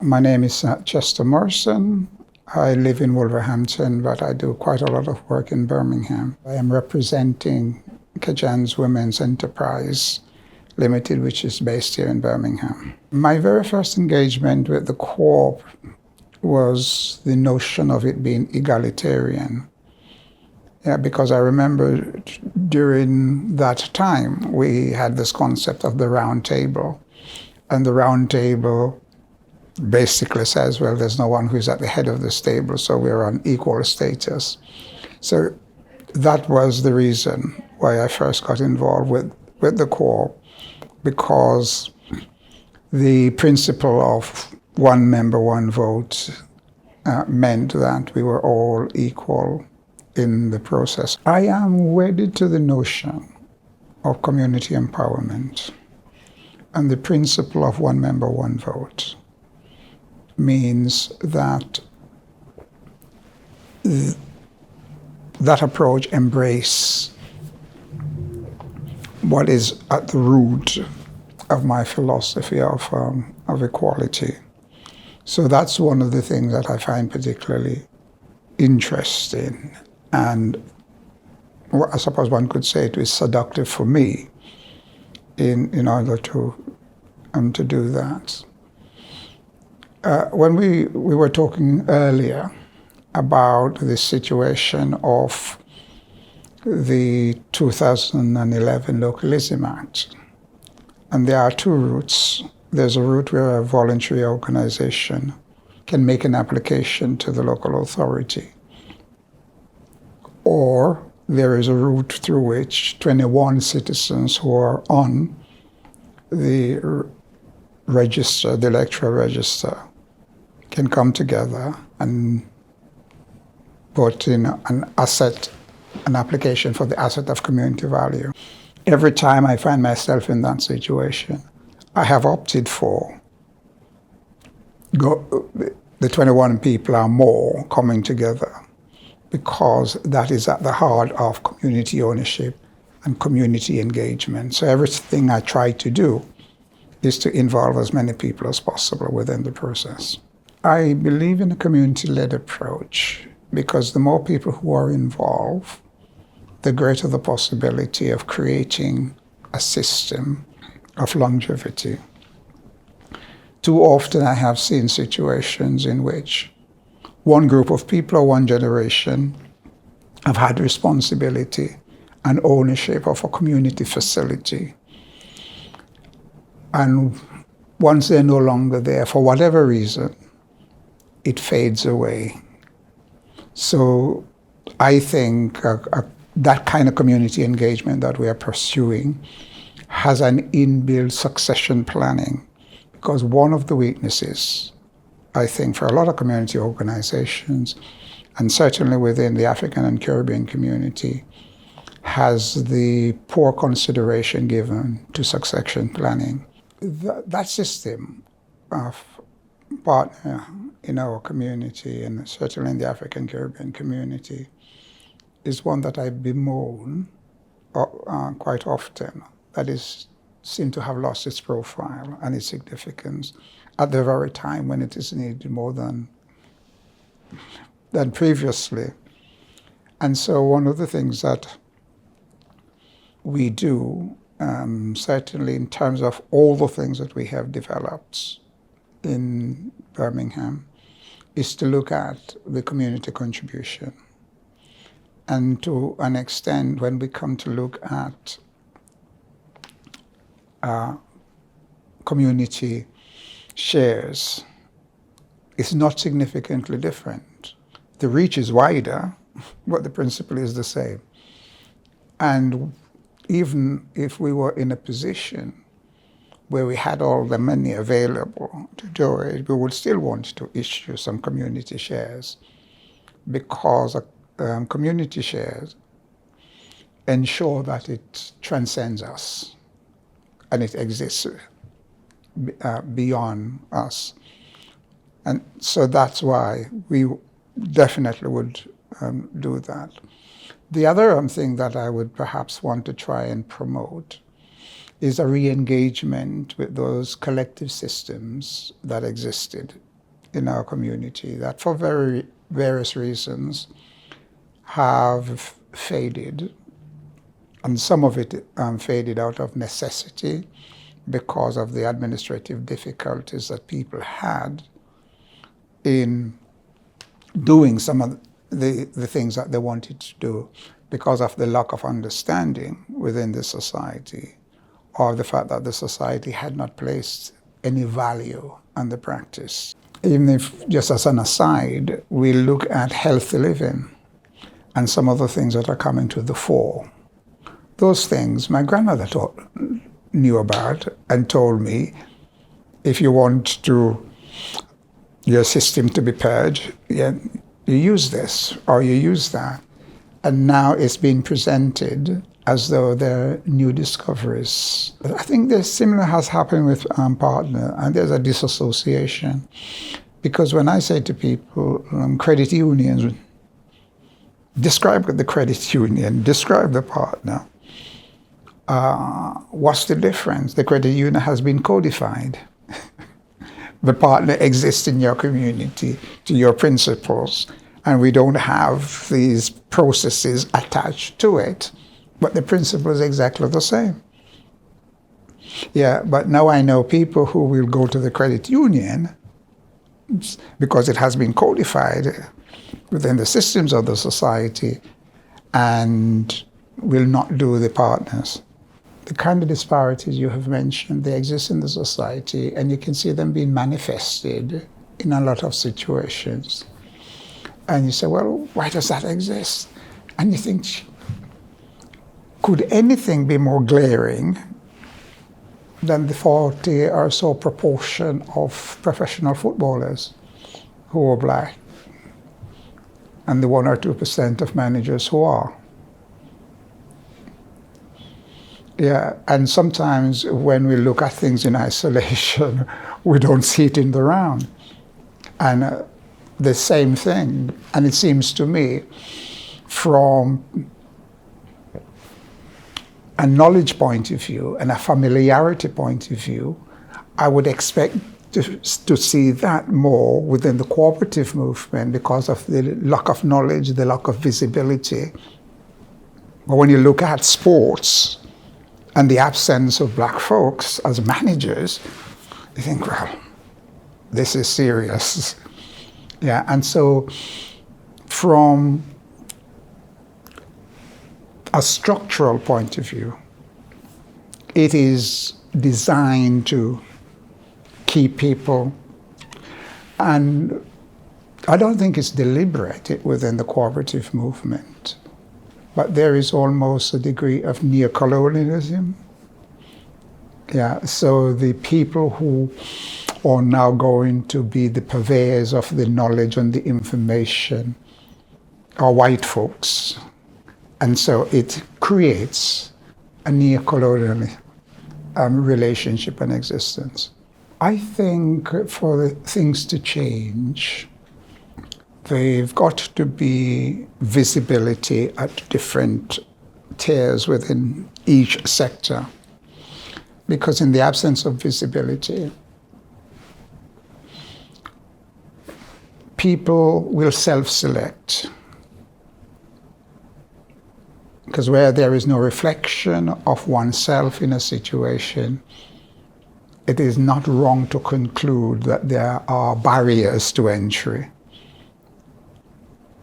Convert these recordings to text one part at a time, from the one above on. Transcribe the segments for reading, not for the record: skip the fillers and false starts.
My name is Chester Morrison. I live in Wolverhampton, but I do quite a lot of work in Birmingham. I am representing Kajan's Women's Enterprise Limited, which is based here in Birmingham. My very first engagement with the co-op was the notion of it being egalitarian. Because I remember during that time, we had this concept of the round table. And the round table basically says, well, there's no one who's at the head of this table, so we're on equal status. So that was the reason why I first got involved with the co-op, because the principle of one member, one vote meant that we were all equal in the process. I am wedded to the notion of community empowerment, and the principle of one member, one vote means that that approach embraces what is at the root of my philosophy of equality. So that's one of the things that I find particularly interesting, and I suppose one could say it is seductive for me in order to do that. When we were talking earlier about the situation of the 2011 Localism Act, and there are two routes. There's a route where a voluntary organization can make an application to the local authority, or there is a route through which 21 citizens who are on the register, the electoral register, can come together and put in an application for the asset of community value. Every time I find myself in that situation, I have opted for the 21 people or more coming together, because that is at the heart of community ownership and community engagement. So everything I try to do is to involve as many people as possible within the process. I believe in a community-led approach, because the more people who are involved, the greater the possibility of creating a system of longevity. Too often I have seen situations in which one group of people or one generation have had responsibility and ownership of a community facility. And once they're no longer there, for whatever reason, it fades away. So I think that kind of community engagement that we are pursuing has an inbuilt succession planning, because one of the weaknesses, I think, for a lot of community organizations, and certainly within the African and Caribbean community, has the poor consideration given to succession planning. That system of Pardna in our community, and certainly in the African Caribbean community, is one that I bemoan quite often, that is seemed to have lost its profile and its significance at the very time when it is needed more than previously. And so one of the things that we do, certainly in terms of all the things that we have developed in Birmingham, is to look at the community contribution. And to an extent, when we come to look at community shares, it's not significantly different. The reach is wider, but the principle is the same. And even if we were in a position where we had all the money available to do it, we would still want to issue some community shares, because community shares ensure that it transcends us and it exists beyond us. And so that's why we definitely would do that. The other thing that I would perhaps want to try and promote is a re-engagement with those collective systems that existed in our community that for very various reasons have faded. And some of it faded out of necessity because of the administrative difficulties that people had in doing some of the things that they wanted to do because of the lack of understanding within the society, or the fact that the society had not placed any value on the practice. Even if, just as an aside, we look at healthy living and some of the things that are coming to the fore. Those things my grandmother knew about and told me, if you want your system to be purged, you use this or you use that. And now it's being presented as though they're new discoveries. I think there's similar has happened with Pardna, and there's a disassociation. Because when I say to people, credit unions, describe the credit union, describe the partner, what's the difference? The credit union has been codified. The partner exists in your community, to your principles, and we don't have these processes attached to it, but the principle is exactly the same. Yeah, but now I know people who will go to the credit union because it has been codified within the systems of the society and will not do the partners. The kind of disparities you have mentioned, they exist in the society, and you can see them being manifested in a lot of situations. And you say, well, why does that exist? And you think, could anything be more glaring than the 40 or so proportion of professional footballers who are black, and the 1 or 2% of managers who are? Yeah, and sometimes when we look at things in isolation, we don't see it in the round. And the same thing, and it seems to me, from a knowledge point of view and a familiarity point of view, I would expect to see that more within the cooperative movement because of the lack of knowledge, the lack of visibility. But when you look at sports and the absence of black folks as managers, you think, well, this is serious. Yeah, and so from a structural point of view, it is designed to keep people, and I don't think it's deliberate within the cooperative movement, but there is almost a degree of neocolonialism. Yeah, so the people who are now going to be the purveyors of the knowledge and the information are white folks. And so it creates a neocolonial relationship and existence. I think for things to change, they've got to be visibility at different tiers within each sector. Because in the absence of visibility, people will self-select. Because where there is no reflection of oneself in a situation, it is not wrong to conclude that there are barriers to entry.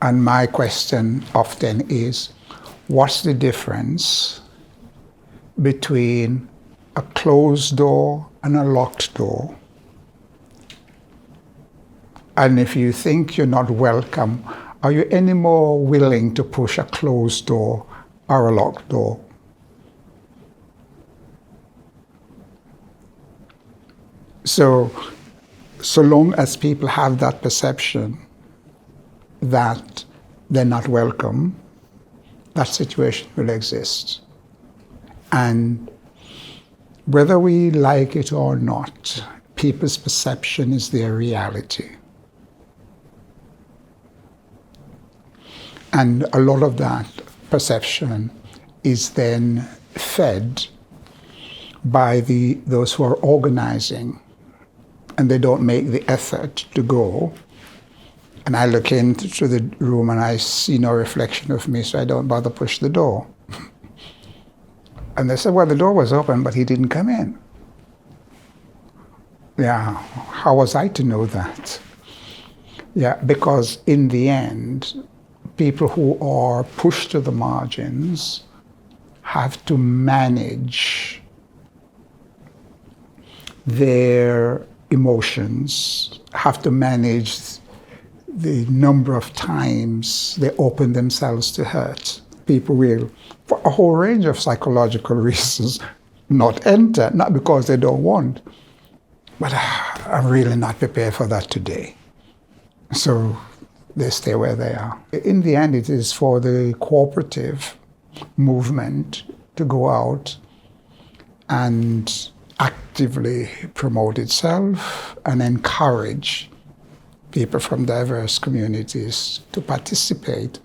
And my question often is, what's the difference between a closed door and a locked door? And if you think you're not welcome, are you any more willing to push a closed door or a locked door? So long as people have that perception that they're not welcome, that situation will exist. And whether we like it or not, people's perception is their reality. And a lot of that perception is then fed by those who are organizing and they don't make the effort to go, and I look into the room and I see no reflection of me, so I don't bother push the door. And they said, well, the door was open, but he didn't come in. Yeah, how was I to know that? Yeah, because in the end, people who are pushed to the margins have to manage their emotions, have to manage the number of times they open themselves to hurt. People will, for a whole range of psychological reasons, not enter, not because they don't want, but I'm really not prepared for that today. So they stay where they are. In the end, it is for the cooperative movement to go out and actively promote itself and encourage people from diverse communities to participate